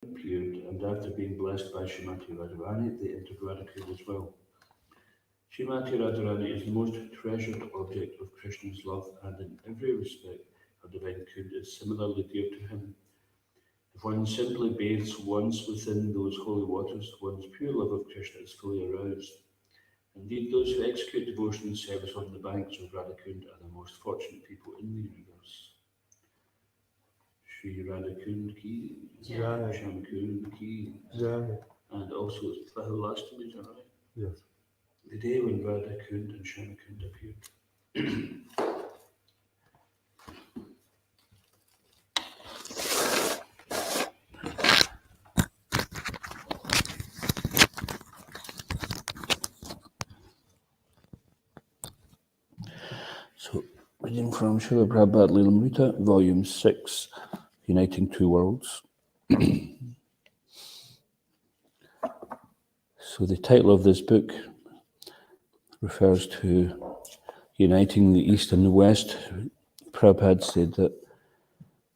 appeared, and after being blessed by Srimati Radharani, they entered Radhakund as well. Srimati Radharani is the most treasured object of Krishna's love, and in every respect, her divine Kund is similarly dear to him. If one simply bathes once within those holy waters, one's pure love of Krishna is fully aroused. Indeed, those who execute devotion and service on the banks of Radhakund are the most fortunate people in the universe. Sri Radhakund ki, Jai. Shamkund ki, Jai. and also it's Lahulastami, is that right? Yes. The day when Radhakund and Shamkund appeared. So, reading from Srila Prabhupada Chaitanya, Volume 6, Uniting Two Worlds. So the title of this book refers to uniting the East and the West. Prabhupada said that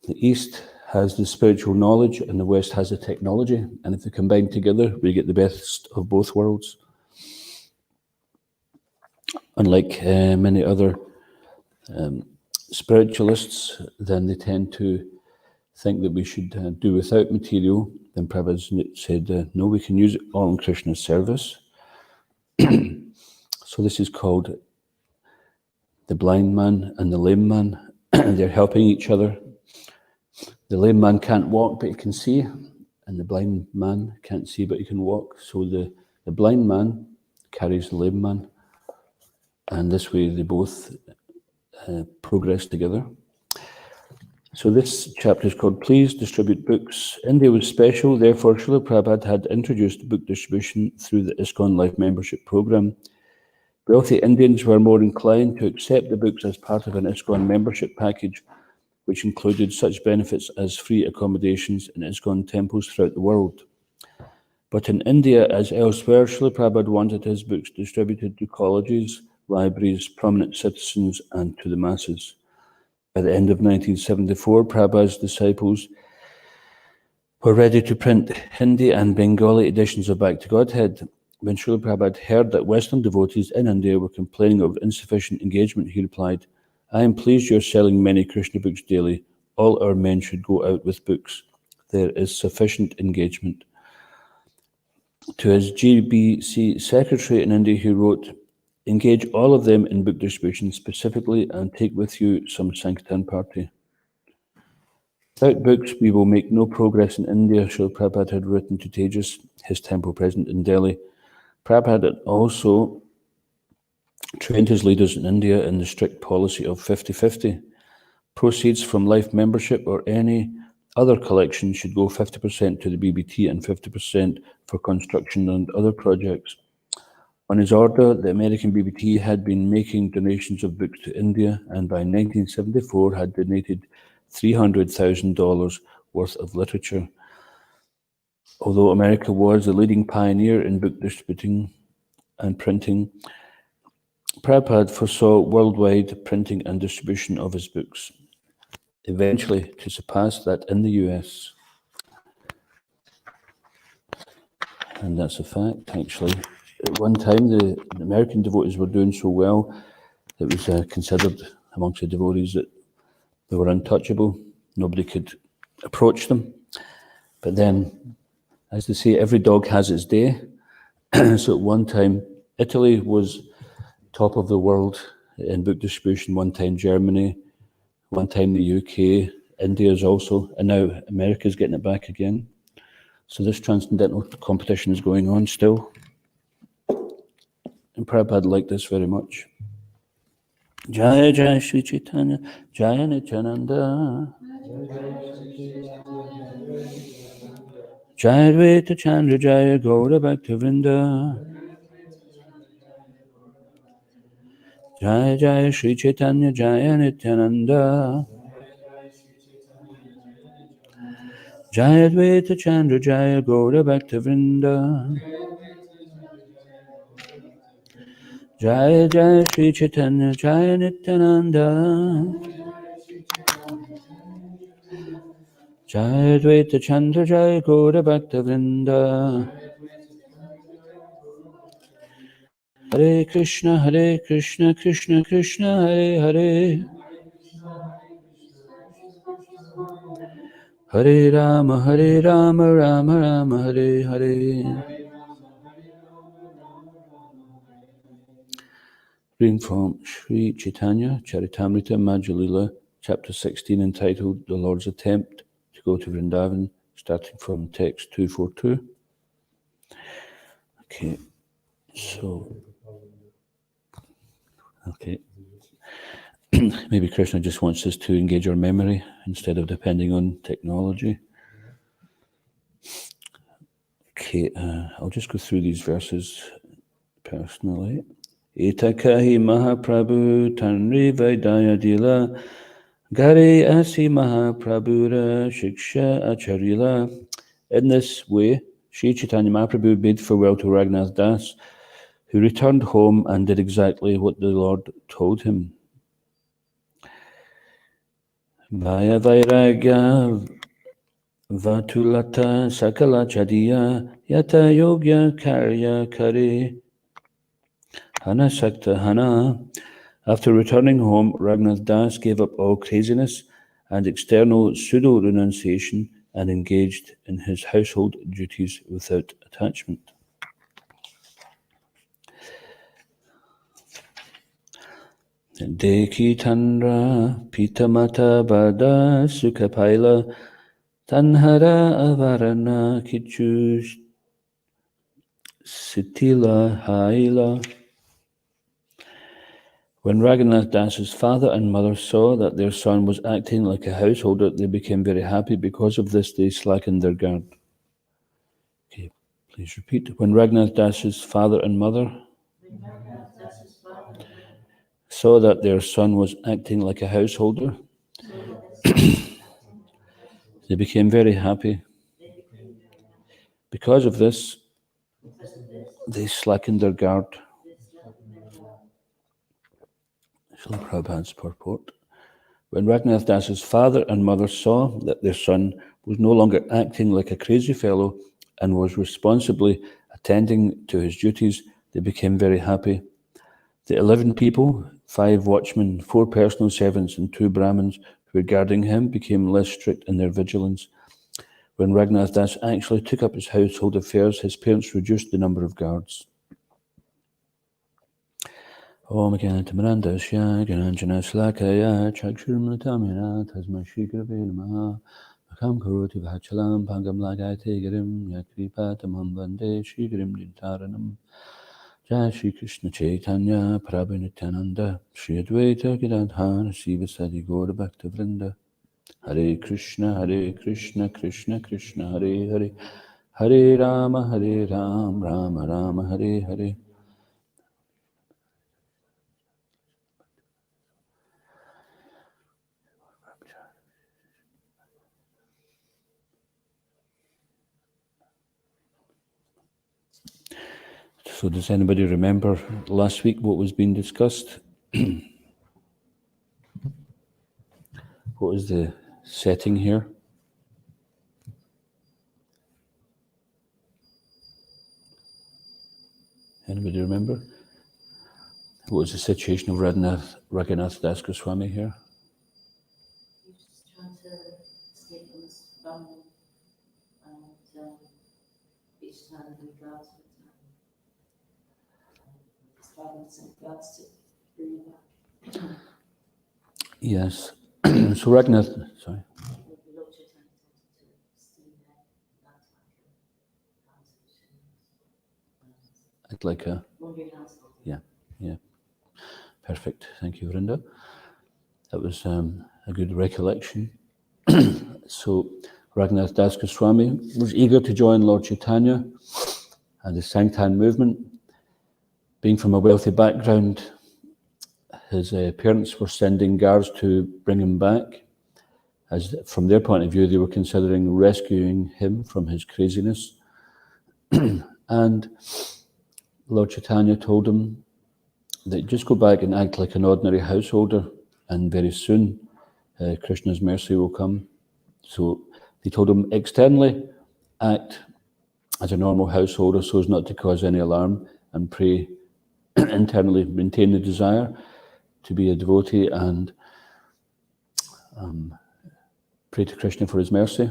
the East has the spiritual knowledge and the West has the technology, and if they combine together, we get the best of both worlds. Unlike many other spiritualists, then they tend to think that we should do without material. Then Prabhupada said, no, we can use it all in Krishna's service. So this is called the blind man and the lame man. They're helping each other. The lame man can't walk, but he can see, and the blind man can't see, but he can walk. So the blind man carries the lame man, and this way they both progress together. So this chapter is called Please Distribute Books. India was special, therefore Srila Prabhupada had introduced book distribution through the ISKCON Life Membership Program. Wealthy Indians were more inclined to accept the books as part of an ISKCON membership package, which included such benefits as free accommodations in ISKCON temples throughout the world. But in India, as elsewhere, Srila Prabhupada wanted his books distributed to colleges, libraries, prominent citizens, and to the masses. By the end of 1974, Prabhupada's disciples were ready to print Hindi and Bengali editions of Back to Godhead. When Srila Prabhupada heard that Western devotees in India were complaining of insufficient engagement, he replied, I am pleased you're selling many Krishna books daily. All our men should go out with books. There is sufficient engagement. To his GBC secretary in India, he wrote, engage all of them in book distribution specifically and take with you some Sankirtan party. Without books, we will make no progress in India, Srila Prabhupada had written to Tejas, his temple president in Delhi. Prabhupada had also trained his leaders in India in the strict policy of 50-50. Proceeds from life membership or any other collection should go 50% to the BBT and 50% for construction and other projects. On his order, the American BBT had been making donations of books to India and by 1974 had donated $300,000 worth of literature. Although America was the leading pioneer in book distributing and printing, Prabhupada foresaw worldwide printing and distribution of his books, eventually to surpass that in the US. And that's a fact, actually. At one time, the American devotees were doing so well, it was considered amongst the devotees that they were untouchable. Nobody could approach them. But then, as they say, every dog has its day. So at one time, Italy was top of the world in book distribution, one time Germany, one time the UK, India is also, and now America's getting it back again. So this transcendental competition is going on still. And Prabhupada liked this very much. Jaya Jaya Sri Chaitanya, Jaya Nityananda, Jaya Advaita Chandra, Jaya Gaura Bhaktivinoda, Jaya Jaya Sri Chaitanya, Jaya Nityananda, Jaya Advaita Chandra, Jaya Gaura Bhaktivinoda, Jaya Jaya Sri Chaitanya, Jaya Nityananda, Jai Advaita Chandra Jai Gaura Bhakta Vrinda. Hare Krishna Krishna Krishna Hare Hare. Hare Rama Rama Rama Hare Hare. Reading from Sri Chaitanya, Charitamrita, Madhya chapter 16, entitled The Lord's Attempt to Go to Vrindavan, starting from text 242. Okay, maybe Krishna just wants us to engage our memory instead of depending on technology. Okay, I'll just go through these verses personally. Etakahi Mahaprabhu Tanri Vaidaya Dila Gare Asi Mahaprabhura Shiksha Acharila. In this way, Sri Chaitanya Mahaprabhu bid farewell to Raghunath Das, who returned home and did exactly what the Lord told him. Vaya Vairagya Vatulata Sakala Chadiya Yata Yogya Karya Kare Hana Sakta Hana. After returning home, Raghunath Das gave up all craziness and external pseudo-renunciation and engaged in his household duties without attachment. Deki Tandra Pitamata Bada Sukhapaila Tanhara Avarana Kichu Sitila Haila. When Raghunath Das's father and mother saw that their son was acting like a householder, they became very happy. Because of this, they slackened their guard. Okay, please repeat. When Raghunath Das's father and mother saw that their son was acting like a householder, they became very happy. Because of this, they slackened their guard. Srila Prabhupada's purport. When Raghunath Das's father and mother saw that their son was no longer acting like a crazy fellow and was responsibly attending to his duties, they became very happy. The 11 people, 5 watchmen, 4 personal servants, and 2 Brahmins who were guarding him became less strict in their vigilance. When Raghunath Das actually took up his household affairs, his parents reduced the number of guards. Om Gyanatamarandasya Gyananjana Slakaya Chakshurmanatamina Tasma Shikrabe Namaha Akam Karoti Vachalam Pangam Lagate Girim Yakripatamam Vande Shikrim Dintaranam Jai Shri Krishna Chaitanya Prabhu Nityananda Shri Advaita Gadadhara Sivasadi Gaura Bhakta Vrinda. Hare Krishna Krishna Krishna Hare Hare Hare Rama Rama Rama Hare Hare. So does anybody remember last week what was being discussed? What was the setting here? Anybody remember? What was the situation of Raghunath Das Goswami here? He was just trying to escape from his family and each time the guards would his father sent guards to bring him back. Yes. So Raghunath, sorry. The Lord Chaitanya told him to stay there that time. I'd like a... Wandering household. Yeah. Perfect. Thank you, Vrinda. That was a good recollection. So Raghunath Das Goswami was eager to join Lord Chaitanya and the Sankirtan movement. Being from a wealthy background, his parents were sending guards to bring him back, as from their point of view, they were considering rescuing him from his craziness. And Lord Chaitanya told him that just go back and act like an ordinary householder, and very soon Krishna's mercy will come. So They told him externally, act as a normal householder so as not to cause any alarm, and pray internally, maintain the desire to be a devotee and pray to Krishna for his mercy.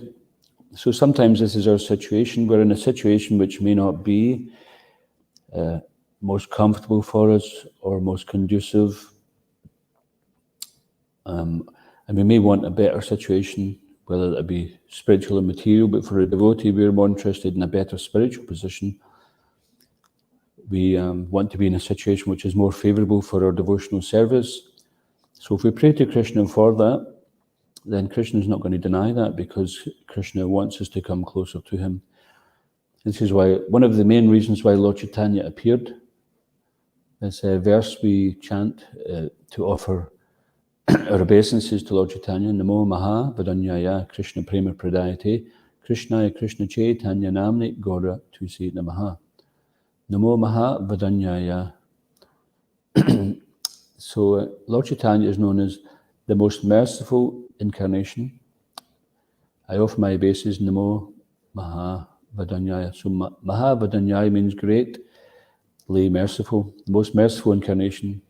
So sometimes this is our situation. We're in a situation which may not be most comfortable for us or most conducive. And we may want a better situation, whether it be spiritual or material, but for a devotee, we're more interested in a better spiritual position. We want to be in a situation which is more favourable for our devotional service. So if we pray to Krishna for that, then Krishna is not going to deny that, because Krishna wants us to come closer to him. This is why, one of the main reasons why Lord Chaitanya appeared, this verse we chant to offer our obeisances to Lord Chaitanya. Namo Maha Vadanyaya Krishna Prema Pradayate Krishnaya Krishna Chaitanya Namni Gora Tusi Namaha. Namo Maha Vadanyaya. So Lord Chaitanya is known as the most merciful incarnation. I offer my obeisances Namo Maha Vadanyaya. So Maha Vadanyaya means greatly merciful, the most merciful incarnation.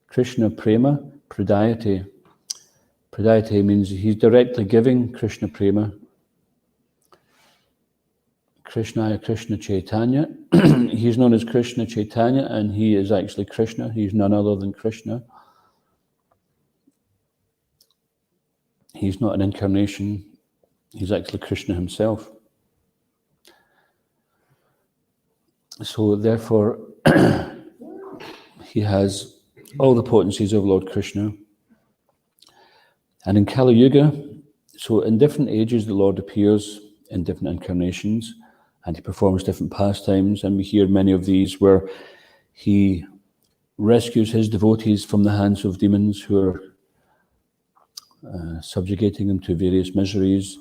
Krishna Prema Pradayate. Pradayate means he's directly giving Krishna Prema. Krishnaya Krishna Chaitanya. He's known as Krishna Chaitanya, and he is actually Krishna. He's none other than Krishna. He's not an incarnation. He's actually Krishna himself. So therefore, he has all the potencies of Lord Krishna. And in Kali Yuga, so in different ages, the Lord appears in different incarnations, and he performs different pastimes, and we hear many of these where he rescues his devotees from the hands of demons who are subjugating them to various miseries.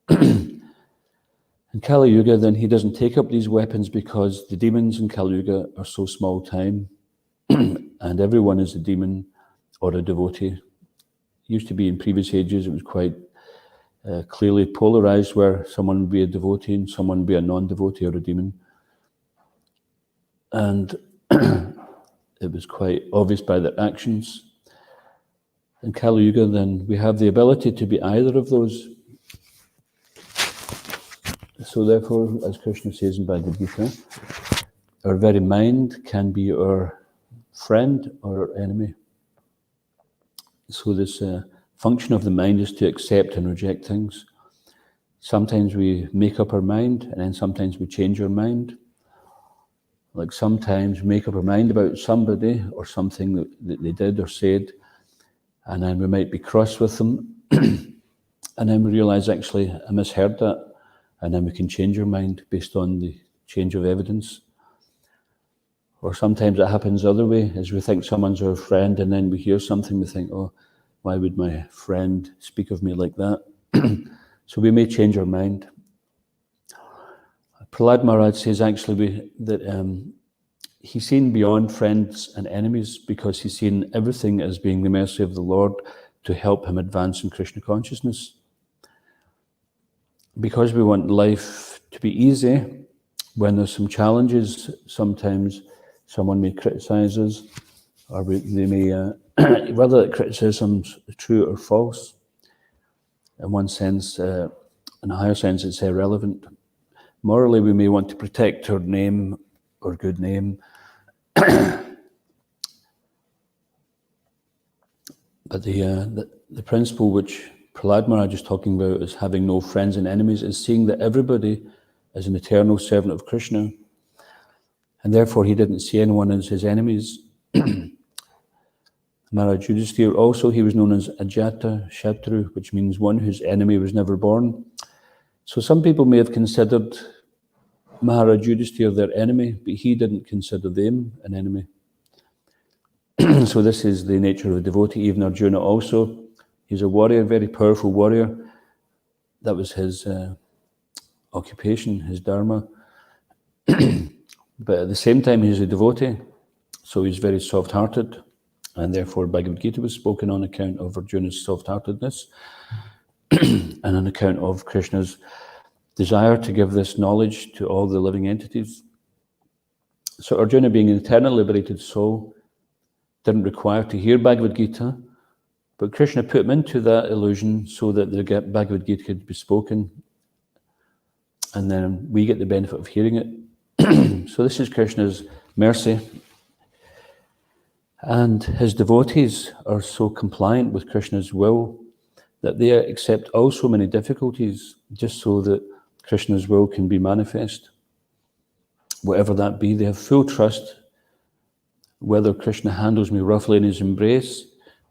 In Kali Yuga, then, he doesn't take up these weapons because the demons in Kali Yuga are so small time, and everyone is a demon or a devotee. It used to be in previous ages, it was quite clearly polarized, where someone would be a devotee and someone would be a non-devotee or a demon. And it was quite obvious by their actions. In Kali Yuga, then, we have the ability to be either of those. So therefore, as Krishna says in Bhagavad Gita, our very mind can be our friend or our enemy. So this function of the mind is to accept and reject things. Sometimes we make up our mind, and then sometimes we change our mind. Like sometimes we make up our mind about somebody or something that they did or said, and then we might be cross with them, and then we realize, actually, I misheard that, and then we can change our mind based on the change of evidence. Or sometimes it happens the other way, as we think someone's our friend, and then we hear something, we think, oh, why would my friend speak of me like that? So we may change our mind. Prahlad Maharaj says actually that he's seen beyond friends and enemies, because he's seen everything as being the mercy of the Lord to help him advance in Krishna consciousness. Because we want life to be easy, when there's some challenges, sometimes someone may criticize us, or they may, whether that criticism's true or false, in one sense, in a higher sense, it's irrelevant. Morally, we may want to protect our name, or good name, but the principle which Prahlad Maharaj is talking about is having no friends and enemies, is seeing that everybody is an eternal servant of Krishna, and therefore he didn't see anyone as his enemies. Maharaj Yudhisthira also, he was known as Ajata Shatru, which means one whose enemy was never born. So some people may have considered Maharaj Yudhisthira their enemy, but he didn't consider them an enemy. So this is the nature of a devotee. Even Arjuna also, he's a warrior, very powerful warrior. That was his occupation, his dharma. But at the same time, he's a devotee, so he's very soft-hearted, and therefore Bhagavad Gita was spoken on account of Arjuna's soft-heartedness. and on account of Krishna's desire to give this knowledge to all the living entities. So Arjuna, being an eternal liberated soul, didn't require to hear Bhagavad Gita, but Krishna put him into that illusion so that the Bhagavad Gita could be spoken, and then we get the benefit of hearing it. So this is Krishna's mercy. And his devotees are so compliant with Krishna's will that they accept also many difficulties just so that Krishna's will can be manifest. Whatever that be, they have full trust. Whether Krishna handles me roughly in his embrace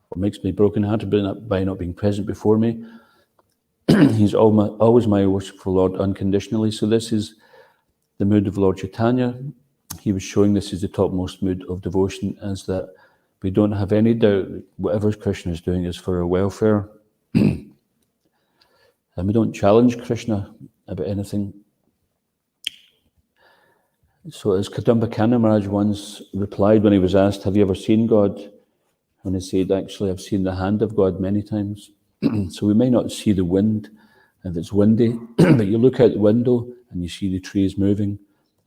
or makes me broken-hearted by not being present before me, he's always my worshipful Lord unconditionally. So this is the mood of Lord Chaitanya. He was showing this is the topmost mood of devotion, as that we don't have any doubt that whatever Krishna is doing is for our welfare. And we don't challenge Krishna about anything. So as Kadamba Kanna Maharaj once replied when he was asked, have you ever seen God? And he said, actually, I've seen the hand of God many times. So we may not see the wind if it's windy, but you look out the window and you see the trees moving,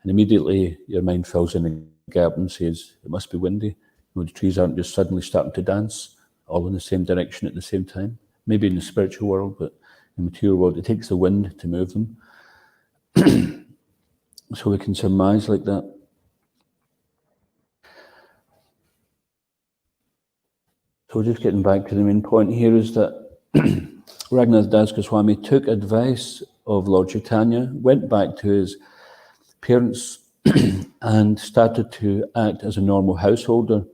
and immediately your mind fills in the gap and says, it must be windy. You know, the trees aren't just suddenly starting to dance all in the same direction at the same time. Maybe in the spiritual world, but in the material world, it takes the wind to move them. So we can surmise like that. So just getting back to the main point here is that Raghunath Das Goswami took advice of Lord Chaitanya, went back to his parents and started to act as a normal householder.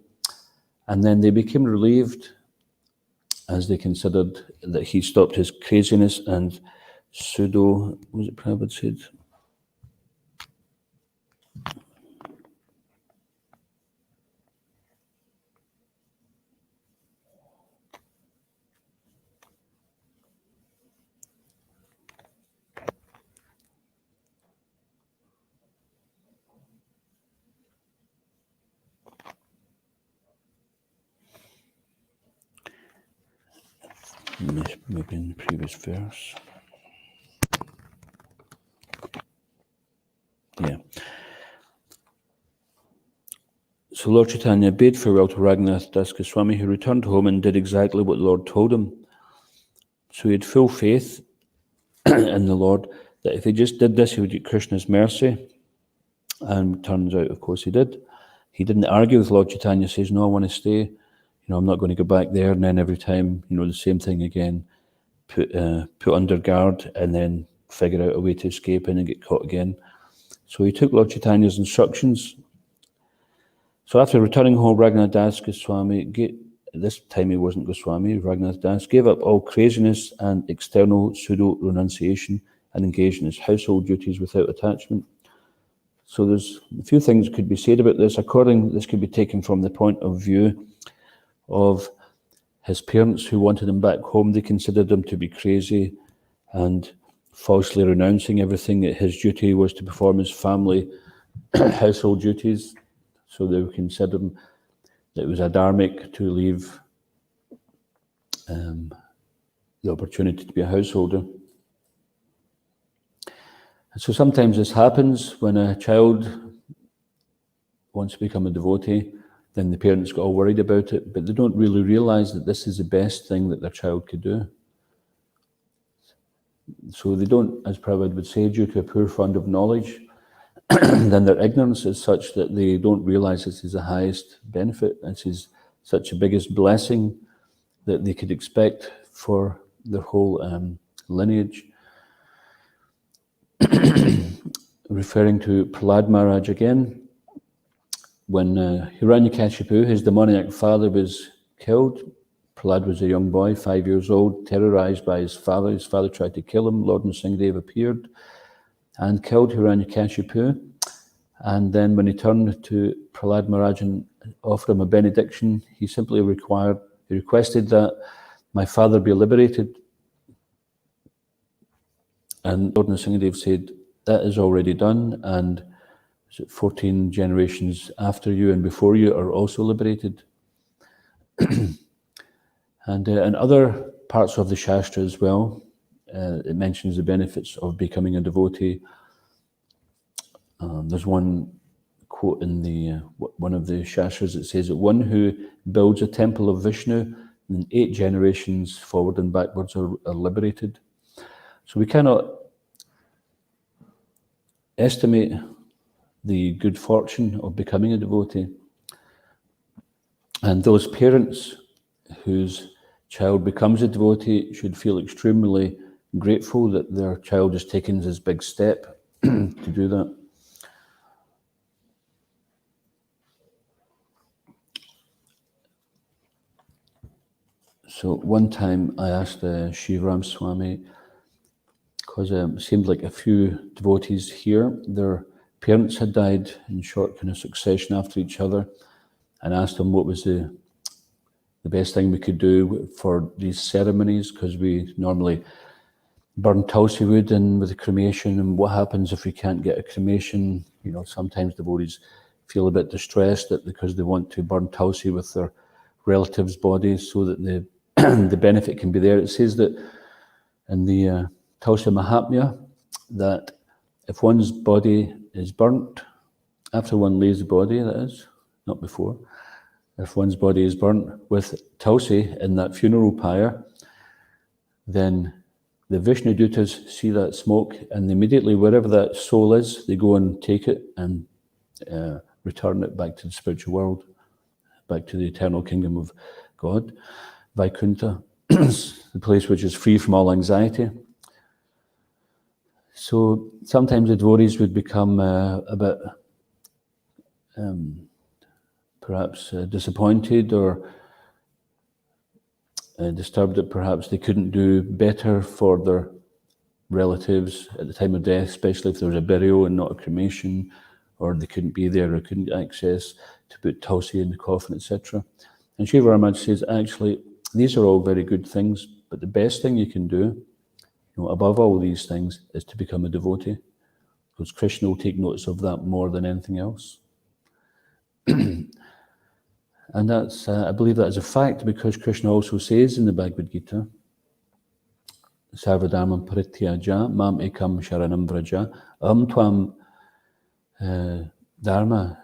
And then they became relieved as they considered that he stopped his craziness and pseudo, what was it Prabhupada said? Maybe in the previous verse. Yeah. So Lord Chaitanya bade farewell to Raghunath Das Goswami, who returned home and did exactly what the Lord told him. So he had full faith in the Lord that if he just did this, he would get Krishna's mercy. And turns out, of course, he did. He didn't argue with Lord Chaitanya, says, no, I want to stay. I'm not going to go back there. And then every time, the same thing again, put under guard and then figure out a way to escape and then get caught again. So he took Lord Chaitanya's instructions. So after returning home, Raghunath Das Goswami, this time he wasn't Goswami, Raghunath Das, gave up all craziness and external pseudo-renunciation and engaged in his household duties without attachment. So there's a few things could be said about this. This could be taken from the point of view of his parents who wanted him back home. They considered him to be crazy and falsely renouncing everything that his duty was to perform his family household duties. So they considered him that it was adharmic to leave the opportunity to be a householder. And so sometimes this happens when a child wants to become a devotee, then the parents get all worried about it, but they don't really realize that this is the best thing that their child could do. So they don't, as Prabhupada would say, due to a poor fund of knowledge, then their ignorance is such that they don't realize this is the highest benefit. This is such a biggest blessing that they could expect for their whole lineage. Referring to Prahlad Maharaj again, when Hiranyakashipu, his demoniac father, was killed, Prahlad was a young boy, 5 years old, terrorized by his father. His father tried to kill him. Lord Nrsimhadev appeared and killed Hiranyakashipu. And then when he turned to Prahlad Maharaj and offered him a benediction, he simply requested that my father be liberated. And Lord Nrsimhadev said, that is already done, and 14 generations after you and before you are also liberated. And in other parts of the Shastra as well, it mentions the benefits of becoming a devotee. There's one quote in the one of the Shastras that says that one who builds a temple of Vishnu, in 8 generations forward and backwards are liberated. So we cannot estimate the good fortune of becoming a devotee. And those parents whose child becomes a devotee should feel extremely grateful that their child has taken this big step to do that. So one time I asked Shivaram Swami, because it seemed like a few devotees here, their parents had died in short kind of succession after each other, and asked them what was the best thing we could do for these ceremonies, because we normally burn tulsi wood in with the cremation, and what happens if we can't get a cremation? You know, sometimes devotees feel a bit distressed that because they want to burn tulsi with their relatives' bodies so that the the benefit can be there. It says that in the Tulsi Mahatmya that if one's body is burnt, after one lays the body, that is, not before, if one's body is burnt with tulsi in that funeral pyre, then the Vishnu Dutas see that smoke, and immediately wherever that soul is, they go and take it and return it back to the spiritual world, back to the eternal kingdom of God, Vaikuntha, the place which is free from all anxiety. So sometimes the devotees would become a bit perhaps disappointed or disturbed that perhaps they couldn't do better for their relatives at the time of death, especially if there was a burial and not a cremation, or they couldn't be there or couldn't get access to put tulsi in the coffin, etc. And Shiva Ramaj says, actually, these are all very good things, but the best thing you can do, you know, above all these things, is to become a devotee, because Krishna will take notice of that more than anything else. And that's, I believe that is a fact, because Krishna also says in the Bhagavad Gita, Sarvadharmam parityaja mam ekam sharanam vraja tvam dharma.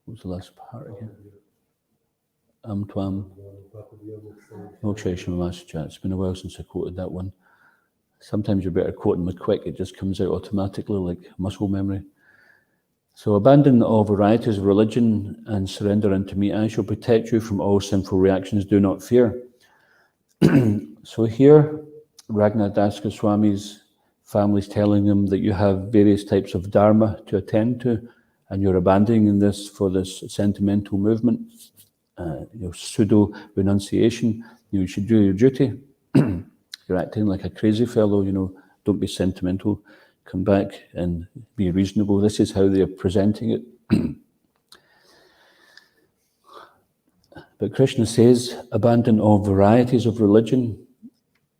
What's the last part again? Tvam moksheshamamascha. It's been a while since I quoted that one. Sometimes you're better quoting them quick, it just comes out automatically like muscle memory. So abandon all varieties of religion and surrender unto me. I shall protect you from all sinful reactions. Do not fear. So here, Raghunath Das Goswami's family is telling him that you have various types of dharma to attend to, and you're abandoning this for this sentimental movement, pseudo renunciation. You should do your duty. You're acting like a crazy fellow, don't be sentimental. Come back and be reasonable. This is how they're presenting it. But Krishna says, abandon all varieties of religion.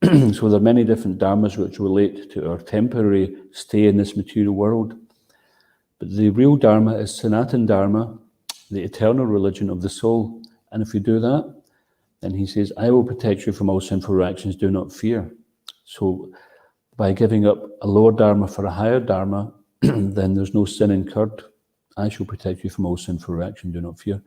So there are many different dharmas which relate to our temporary stay in this material world. But the real dharma is Sanatan Dharma, the eternal religion of the soul. And if you do that, then he says, I will protect you from all sinful reactions, do not fear. So by giving up a lower dharma for a higher dharma, then there's no sin incurred. I shall protect you from all sinful reaction, do not fear.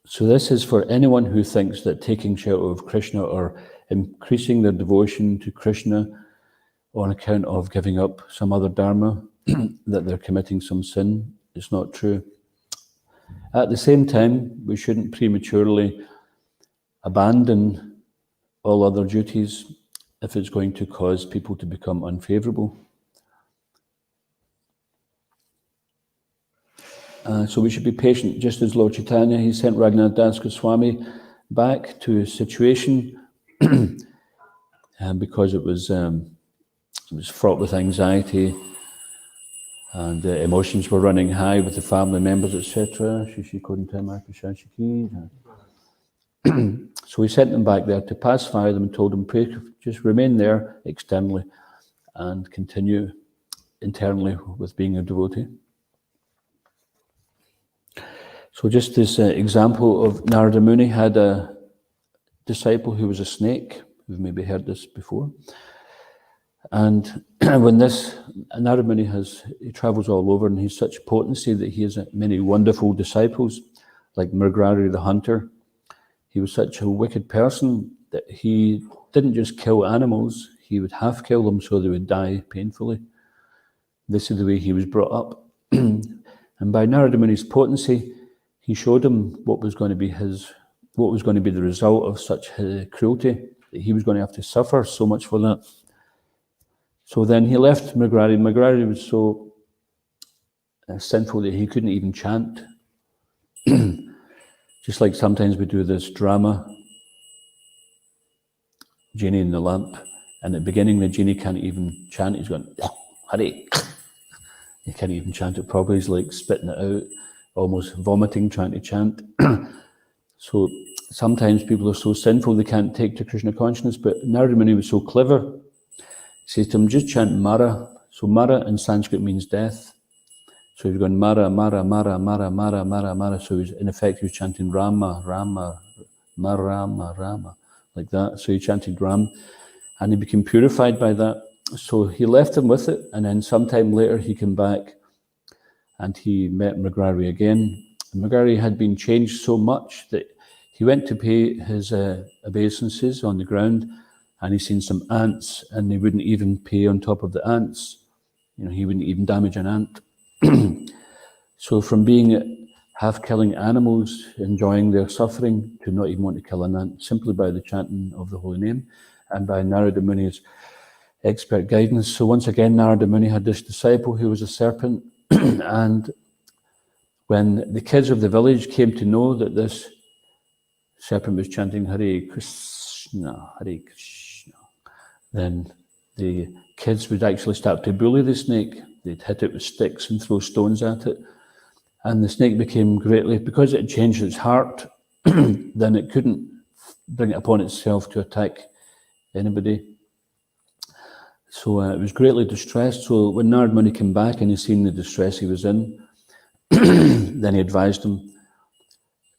So this is for anyone who thinks that taking shelter of Krishna or increasing their devotion to Krishna on account of giving up some other dharma, that they're committing some sin. It's not true. At the same time, we shouldn't prematurely abandon all other duties if it's going to cause people to become unfavorable. So we should be patient. Just as Lord Chaitanya, he sent Raghunath Das Goswami back to a situation because it was fraught with anxiety and emotions were running high with the family members, etc. So he sent them back there to pacify them and told them, pray, just remain there externally and continue internally with being a devotee. So just this example of Narada Muni had a disciple who was a snake. You've maybe heard this before. And when this, Narada Muni he travels all over, and he's such potency that he has many wonderful disciples, like Mrigarari the hunter. He was such a wicked person that he didn't just kill animals, he would half kill them so they would die painfully. This is the way he was brought up. And by Narada Muni's potency, he showed him what was going to be the result of such cruelty, that he was going to have to suffer so much for that. So then he left Mrigarari. Mrigarari was so sinful that he couldn't even chant. Just like sometimes we do this drama, Genie in the Lamp, and at the beginning the genie can't even chant. He's going, Hurry. He can't even chant it properly. He's like spitting it out, almost vomiting, trying to chant. So sometimes people are so sinful they can't take to Krishna consciousness, but Narada Muni was so clever. He says to him, just chant Mara. So Mara in Sanskrit means death. So he was going Mara, Mara, Mara, Mara, Mara, Mara, Mara. So in effect he was chanting Rama, Rama, Rama, Rama, like that. So he chanted Ram, and he became purified by that. So he left him with it, and then sometime later he came back and he met Mrigarari again. Mrigarari had been changed so much that he went to pay his obeisances on the ground, and he seen some ants, and he wouldn't even pay on top of the ants. He wouldn't even damage an ant. So from being half-killing animals, enjoying their suffering, to not even want to kill an ant, simply by the chanting of the holy name, and by Narada Muni's expert guidance. So once again, Narada Muni had this disciple who was a serpent, and when the kids of the village came to know that this serpent was chanting Hare Krishna, Hare Krishna, then the kids would actually start to bully the snake. They'd hit it with sticks and throw stones at it. And the snake became greatly, because it had changed its heart, then it couldn't bring it upon itself to attack anybody. So it was greatly distressed. So when Narada Muni came back and he seen the distress he was in, then he advised him,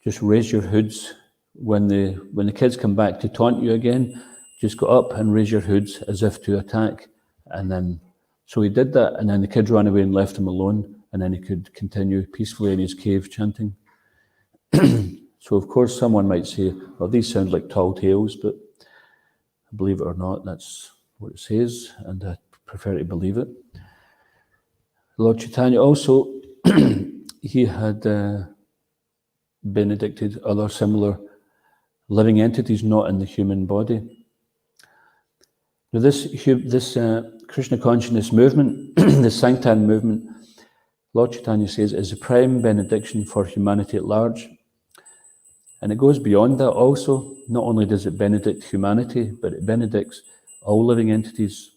just raise your hoods. When the kids come back to taunt you again, just go up and raise your hoods as if to attack. And then, so he did that, and then the kids ran away and left him alone, and then he could continue peacefully in his cave chanting. So of course someone might say, well, these sound like tall tales, but believe it or not, that's what it says, and I prefer to believe it. Lord Chaitanya also, he had benedicted other similar living entities not in the human body. Now this Krishna consciousness movement, the Sankirtan movement, Lord Chaitanya says, is a prime benediction for humanity at large. And it goes beyond that also. Not only does it benedict humanity, but it benedicts all living entities.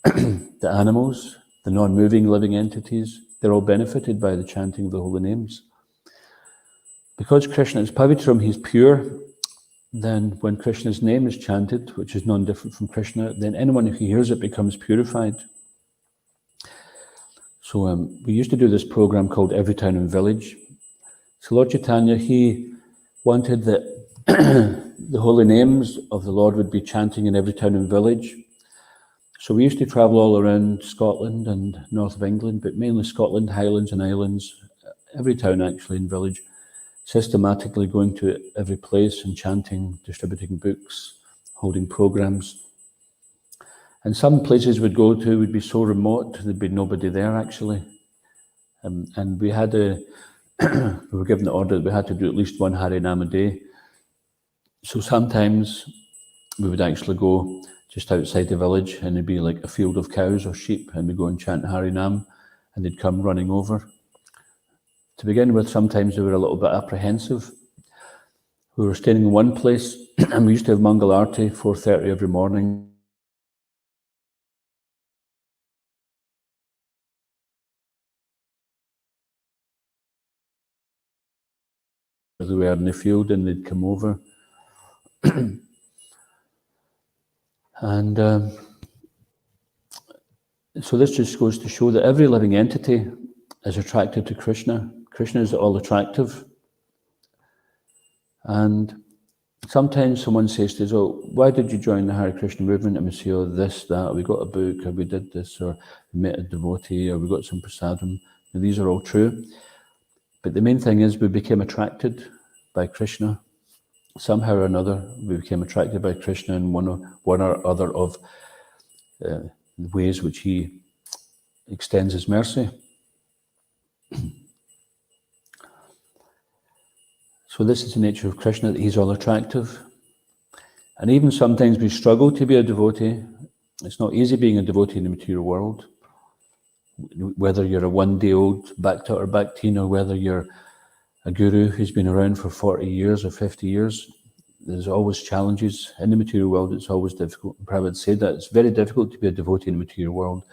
The animals, the non-moving living entities, they're all benefited by the chanting of the holy names. Because Krishna is Pavitram, he's pure, then when Krishna's name is chanted, which is non-different from Krishna, then anyone who hears it becomes purified. So we used to do this program called Every Town and Village. So Lord Chaitanya, he wanted that the holy names of the Lord would be chanting in every town and village. So we used to travel all around Scotland and north of England, but mainly Scotland, Highlands and Islands, every town actually and village, systematically going to every place and chanting, distributing books, holding programs. And some places we'd go to would be so remote, there'd be nobody there actually. And we had we were given the order that we had to do at least one Harinam a day. So sometimes we would actually go just outside the village, and it'd be like a field of cows or sheep, and we'd go and chant Harinam, and they'd come running over. To begin with, sometimes we were a little bit apprehensive. We were staying in one place, and we used to have Mangal Arati 4:30 every morning. They were in the field, and they'd come over. And so this just goes to show that every living entity is attracted to Krishna. Krishna is all attractive. And sometimes someone says to us, oh, why did you join the Hare Krishna movement? And we say, oh, this, that, we got a book, or we did this, or we met a devotee, or we got some prasadam. And these are all true. But the main thing is we became attracted by Krishna. Somehow or another, we became attracted by Krishna in one or other of the ways which he extends his mercy. So this is the nature of Krishna, that he's all attractive. And even sometimes we struggle to be a devotee. It's not easy being a devotee in the material world. Whether you're a one-day-old Bhakta or Bhaktin, or whether you're a guru who's been around for 40 years or 50 years, there's always challenges. In the material world, it's always difficult. And Prabhupada said that it's very difficult to be a devotee in the material world.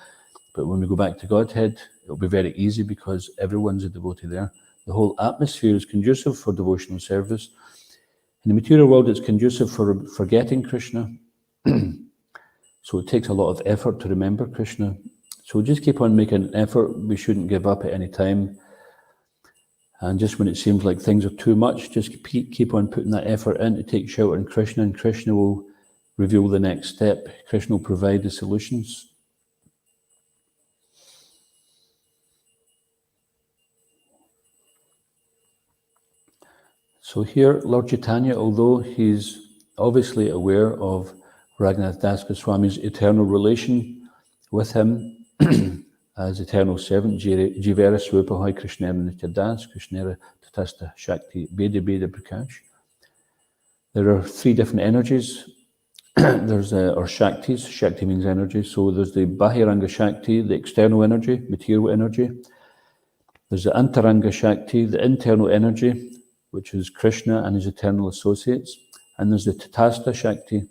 But when we go back to Godhead, it'll be very easy because everyone's a devotee there. The whole atmosphere is conducive for devotional service. In the material world, it's conducive for forgetting Krishna. So it takes a lot of effort to remember Krishna. So just keep on making an effort. We shouldn't give up at any time. And just when it seems like things are too much, just keep on putting that effort in to take shelter in Krishna, and Krishna will reveal the next step. Krishna will provide the solutions. So here, Lord Chaitanya, although he's obviously aware of Raghunath Das Goswami's eternal relation with him as eternal servant, Jivera Swupahai Krishnera Nitya Das, Krishnera Tatasta Shakti Beda Beda Prakash. There are three different energies. There's or Shaktis. Shakti means energy. So there's the Bahiranga Shakti, the external energy, material energy. There's the Antaranga Shakti, the internal energy, which is Krishna and his eternal associates. And there's the Tatasta Shakti,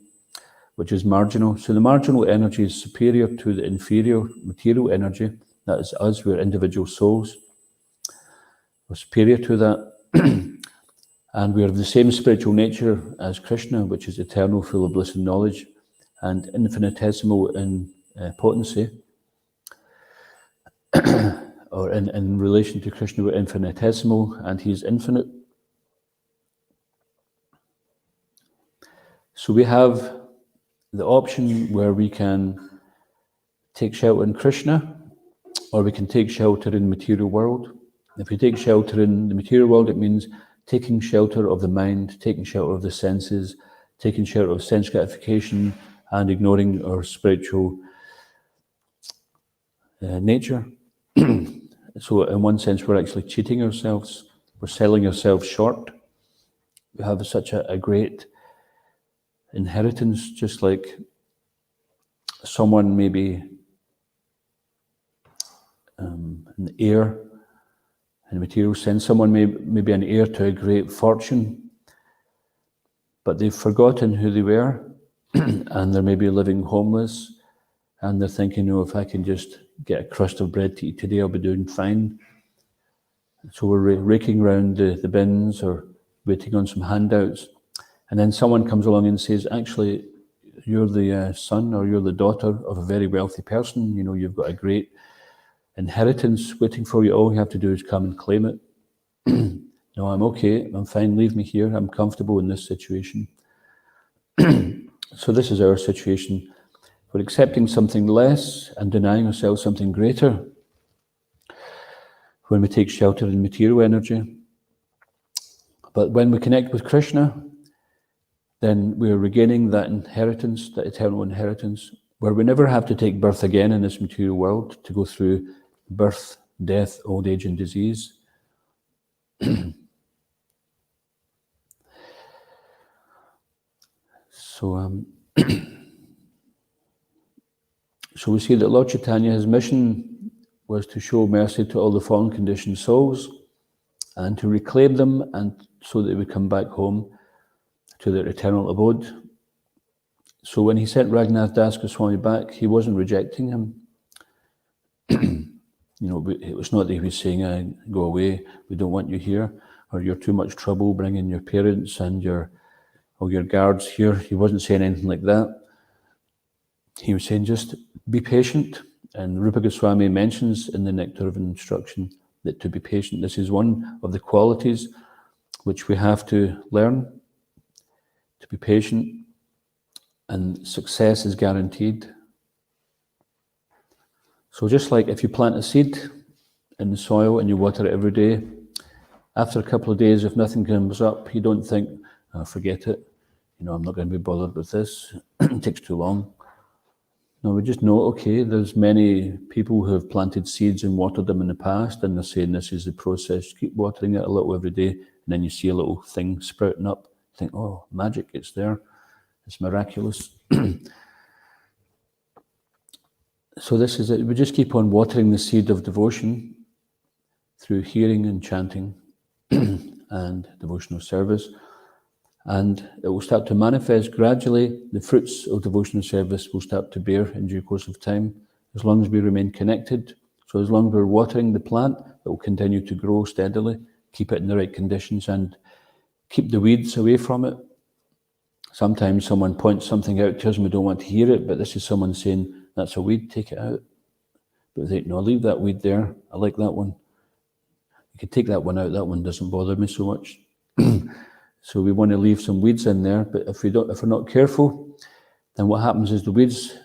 which is marginal. So the marginal energy is superior to the inferior material energy. That is us, we're individual souls. We're superior to that. And we are of the same spiritual nature as Krishna, which is eternal, full of bliss and knowledge, and infinitesimal in potency. Or in relation to Krishna, we're infinitesimal, and he's infinite. So we have the option where we can take shelter in Krishna, or we can take shelter in the material world. If we take shelter in the material world, it means taking shelter of the mind, taking shelter of the senses, taking shelter of sense gratification, and ignoring our spiritual nature. So in one sense, we're actually cheating ourselves. We're selling ourselves short. We have such a great inheritance, just like someone maybe an heir, in a material sense, someone may be an heir to a great fortune, but they've forgotten who they were, and they're maybe living homeless, and they're thinking, oh, if I can just get a crust of bread to eat today, I'll be doing fine. So we're raking around the bins or waiting on some handouts, and then someone comes along and says, actually, you're the son or you're the daughter of a very wealthy person, you've got a great inheritance waiting for you. All you have to do is come and claim it. No, I'm okay, I'm fine, leave me here, I'm comfortable in this situation. So this is our situation. We're accepting something less and denying ourselves something greater when we take shelter in material energy. But when we connect with Krishna, then we're regaining that inheritance, that eternal inheritance, where we never have to take birth again in this material world to go through birth, death, old age, and disease. So we see that Lord Chaitanya, his mission was to show mercy to all the fallen conditioned souls and to reclaim them, and so that they would come back home to their eternal abode. So when he sent Raghunath Das Goswami back, he wasn't rejecting him. It was not that he was saying, go away, we don't want you here, or you're too much trouble bringing your parents and all your guards here. He wasn't saying anything like that. He was saying, just be patient. And Rupa Goswami mentions in the Nectar of Instruction that to be patient, this is one of the qualities which we have to learn. to be patient, and success is guaranteed. So just like if you plant a seed in the soil and you water it every day, after a couple of days, if nothing comes up, you don't think, oh, forget it, I'm not going to be bothered with this, it takes too long. No, we just know, okay, there's many people who have planted seeds and watered them in the past, and they're saying this is the process. Keep watering it a little every day, and then you see a little thing sprouting up. You think, oh, magic, it's there. It's miraculous. So this is it. We just keep on watering the seed of devotion through hearing and chanting and devotional service. And it will start to manifest gradually. The fruits of devotional service will start to bear in due course of time, as long as we remain connected. So as long as we're watering the plant, it will continue to grow steadily, keep it in the right conditions, and keep the weeds away from it. Sometimes someone points something out to us and we don't want to hear it, but this is someone saying, that's a weed, take it out. But we think, no, leave that weed there. I like that one. You can take that one out. That one doesn't bother me so much. So we want to leave some weeds in there, but if we're not careful, then what happens is the weeds,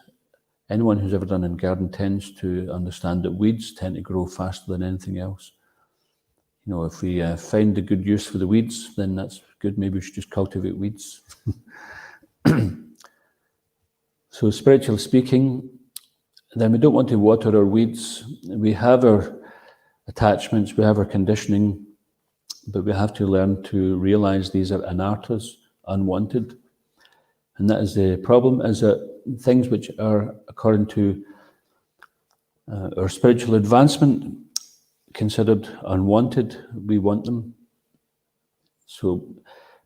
anyone who's ever done in garden tends to understand that weeds tend to grow faster than anything else. If we find a good use for the weeds, then that's good. Maybe we should just cultivate weeds. So spiritually speaking, then we don't want to water our weeds. We have our attachments, we have our conditioning, but we have to learn to realize these are anarthas, unwanted. And that is the problem, is that things which are, according to our spiritual advancement, considered unwanted, we want them. So,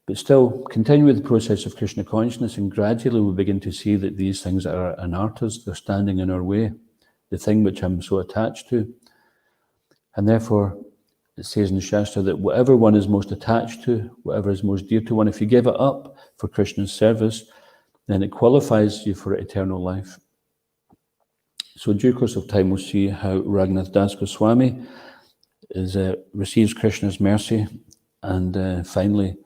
but still, continue with the process of Krishna consciousness, and gradually we begin to see that these things are anarthas, they're standing in our way, the thing which I'm so attached to. And therefore, it says in the Shastra that whatever one is most attached to, whatever is most dear to one, if you give it up for Krishna's service, then it qualifies you for eternal life. So in due course of time, we'll see how Raghunath Das Goswami receives Krishna's mercy and finally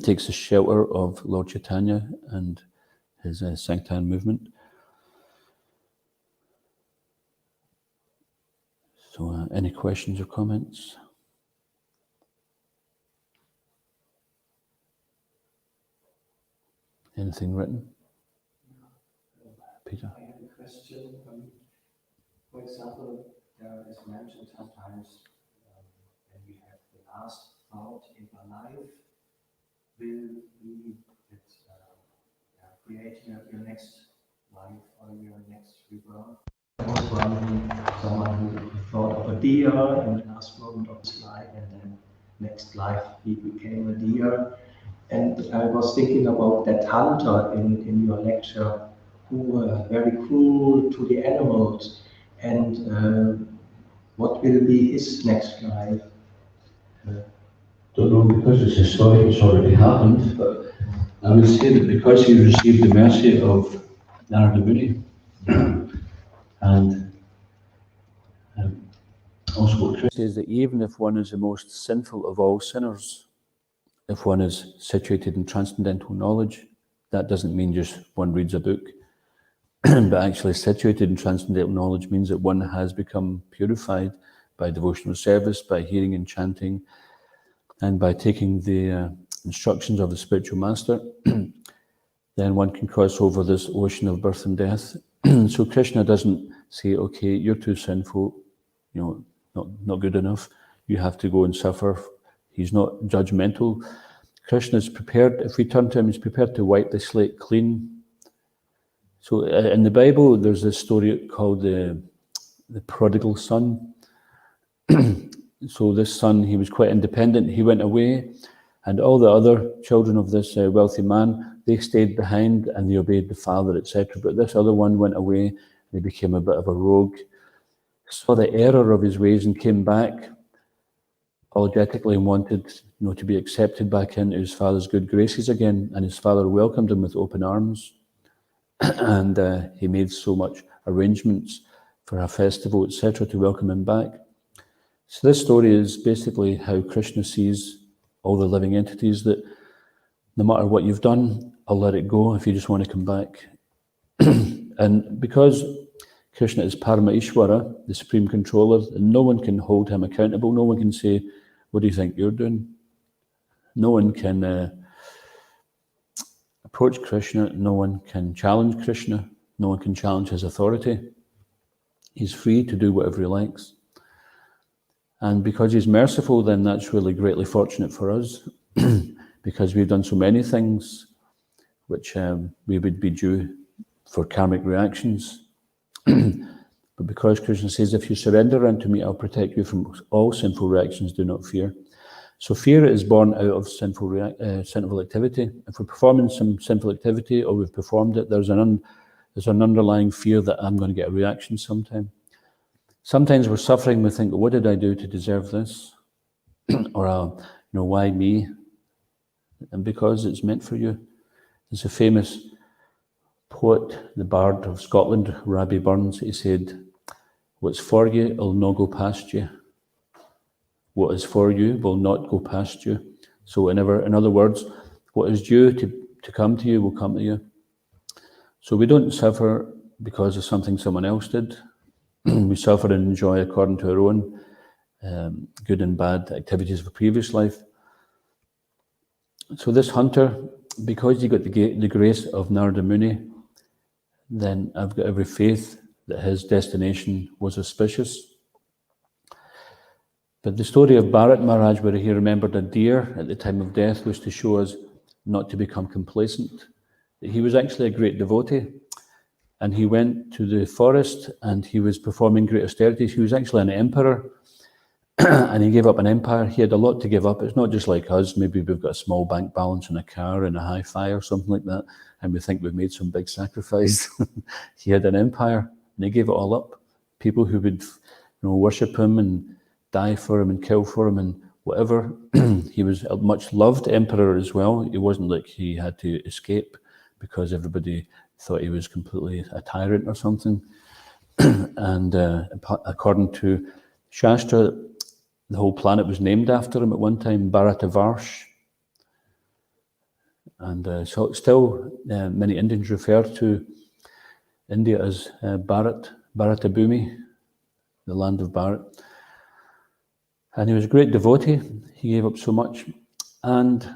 takes the shelter of Lord Chaitanya and his Sankirtan movement. So any questions or comments? Anything written? Peter? I have a question. For example, there is mentioned sometimes when we have the last thought in our life, will be creating your next life or your next rebirth. I was wondering, someone who thought of a deer in the last moment of his life, and then next life he became a deer. And I was thinking about that hunter in your lecture, who were very cruel to the animals, and what will be his next life? Don't know, because it's historic, it's already happened, but I would say that because he received the mercy of Narada Muni, and also what Chris says, that even if one is the most sinful of all sinners, if one is situated in transcendental knowledge, that doesn't mean just one reads a book, but actually situated in transcendental knowledge means that one has become purified by devotional service, by hearing and chanting, and by taking the instructions of the spiritual master. Then one can cross over this ocean of birth and death. So Krishna doesn't say, okay, you're too sinful, not good enough, you have to go and suffer. He's not judgmental. Krishna is prepared, if we turn to him, he's prepared to wipe the slate clean. So in the Bible, there's this story called the prodigal son. So this son, he was quite independent, he went away, and all the other children of this wealthy man, they stayed behind and they obeyed the father, etc. But this other one went away, and he became a bit of a rogue, saw the error of his ways and came back apologetically and wanted to be accepted back into his father's good graces again, and his father welcomed him with open arms. And he made so much arrangements for a festival, etc., to welcome him back. So this story is basically how Krishna sees all the living entities, that no matter what you've done, I'll let it go if you just want to come back. And because Krishna is Parama Ishvara, the Supreme Controller, and no one can hold him accountable, no one can say, what do you think you're doing? No one can approach Krishna, no one can challenge Krishna, no one can challenge his authority. He's free to do whatever he likes. And because he's merciful, then that's really greatly fortunate for us, because we've done so many things which we would be due for karmic reactions. But because Krishna says, if you surrender unto me, I'll protect you from all sinful reactions, do not fear. So fear is born out of sinful activity. If we're performing some sinful activity, or we've performed it, there's an underlying fear that I'm going to get a reaction sometime. Sometimes we're suffering, we think, what did I do to deserve this? Or, why me? And because it's meant for you. There's a famous poet, the Bard of Scotland, Rabbie Burns. He said, what's for you will not go past you. What is for you will not go past you. So in other words, what is due to come to you will come to you. So we don't suffer because of something someone else did. We suffer and enjoy according to our own good and bad activities of a previous life. So this hunter, because he got the grace of Narada Muni, then I've got every faith that his destination was auspicious. But the story of Bharat Maharaj, where he remembered a deer at the time of death, was to show us not to become complacent. That he was actually a great devotee, and he went to the forest and he was performing great austerities. He was actually an emperor, and he gave up an empire. He had a lot to give up. It's not just like us. Maybe we've got a small bank balance and a car and a hi-fi or something like that, and we think we've made some big sacrifice. He had an empire, and he gave it all up. People who would, worship him and die for him and kill for him and whatever. He was a much loved emperor as well. It wasn't like he had to escape because everybody thought he was completely a tyrant or something. And according to Shastra, the whole planet was named after him at one time, Bharatavarsh. And so still many Indians refer to India as Bharatabhumi, the land of Bharat. And he was a great devotee. He gave up so much and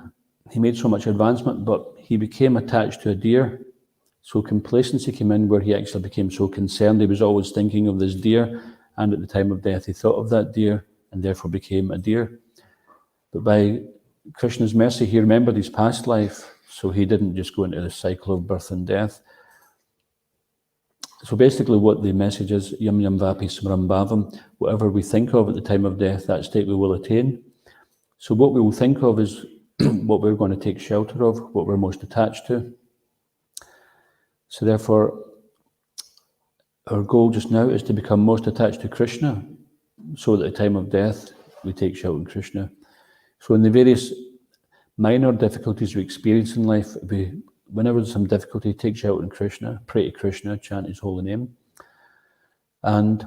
he made so much advancement, but he became attached to a deer. So complacency came in, where he actually became so concerned. He was always thinking of this deer, and at the time of death he thought of that deer and therefore became a deer. But by Krishna's mercy, he remembered his past life, so he didn't just go into the cycle of birth and death. So basically what the message is, yam yam vapi smram bhavam, whatever we think of at the time of death, that state we will attain. So what we will think of is what we're going to take shelter of, what we're most attached to. So therefore, our goal just now is to become most attached to Krishna, so that at the time of death, we take shelter in Krishna. So in the various minor difficulties we experience in life, whenever there's some difficulty, take shelter in Krishna, pray to Krishna, chant his holy name. And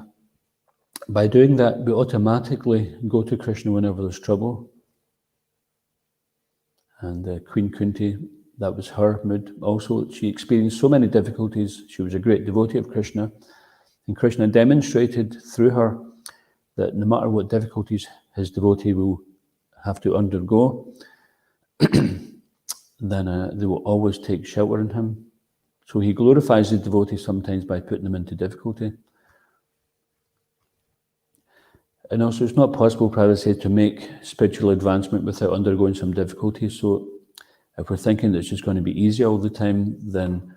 by doing that, we automatically go to Krishna whenever there's trouble. And Queen Kunti, that was her mood also. She experienced so many difficulties. She was a great devotee of Krishna. And Krishna demonstrated through her that no matter what difficulties his devotee will have to undergo, then they will always take shelter in him. So he glorifies his devotees sometimes by putting them into difficulty. And also it's not possible, Prabhupada said, to make spiritual advancement without undergoing some difficulties. So if we're thinking that it's just going to be easy all the time, then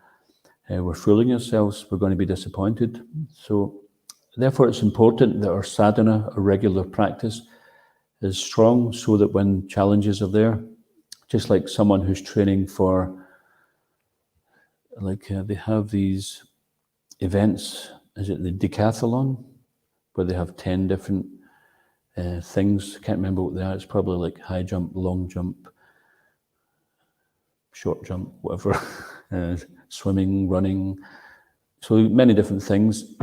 we're fooling ourselves, we're going to be disappointed. So therefore it's important that our sadhana, our regular practice, is strong, so that when challenges are there, just like someone who's training for, they have these events, is it the decathlon, where they have 10 different things. I can't remember what they are. It's probably like high jump, long jump, short jump, whatever, swimming, running, so many different things.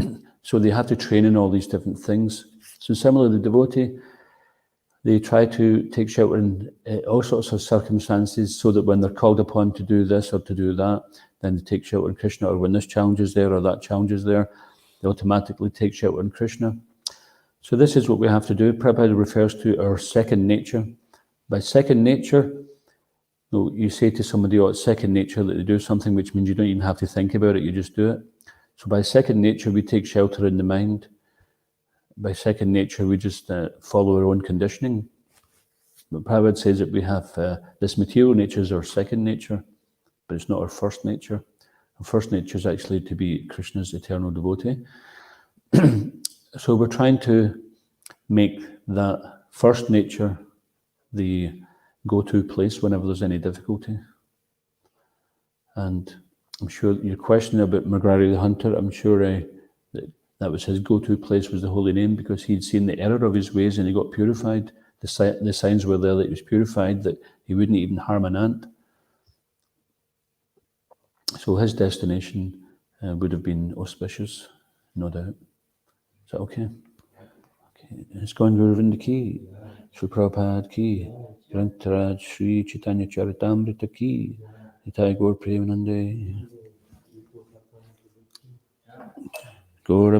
So they have to train in all these different things. So similarly, the devotee, they try to take shelter in all sorts of circumstances so that when they're called upon to do this or to do that, then they take shelter in Krishna, or when this challenge is there or that challenge is there, they automatically take shelter in Krishna. So this is what we have to do. Prabhupada refers to our second nature. By second nature, you say to somebody, oh, it's second nature that they do something, which means you don't even have to think about it, you just do it. So by second nature, we take shelter in the mind. By second nature, we just follow our own conditioning. But Prabhupada says that we have this material nature is our second nature, but it's not our first nature. Our first nature is actually to be Krishna's eternal devotee. So we're trying to make that first nature the go-to place whenever there's any difficulty. And I'm sure your question about McGrary the Hunter, I'm sure that was his go-to place, was the holy name, because he'd seen the error of his ways and he got purified. The signs were there that he was purified, that he wouldn't even harm an ant. So his destination would have been auspicious, no doubt. Is that okay? Okay. It's going Govinda ki, Sri Prabhupada ki, Grantaraj Sri Chaitanya Charitamrita ki, Nitai Gaur Premanande. Gaur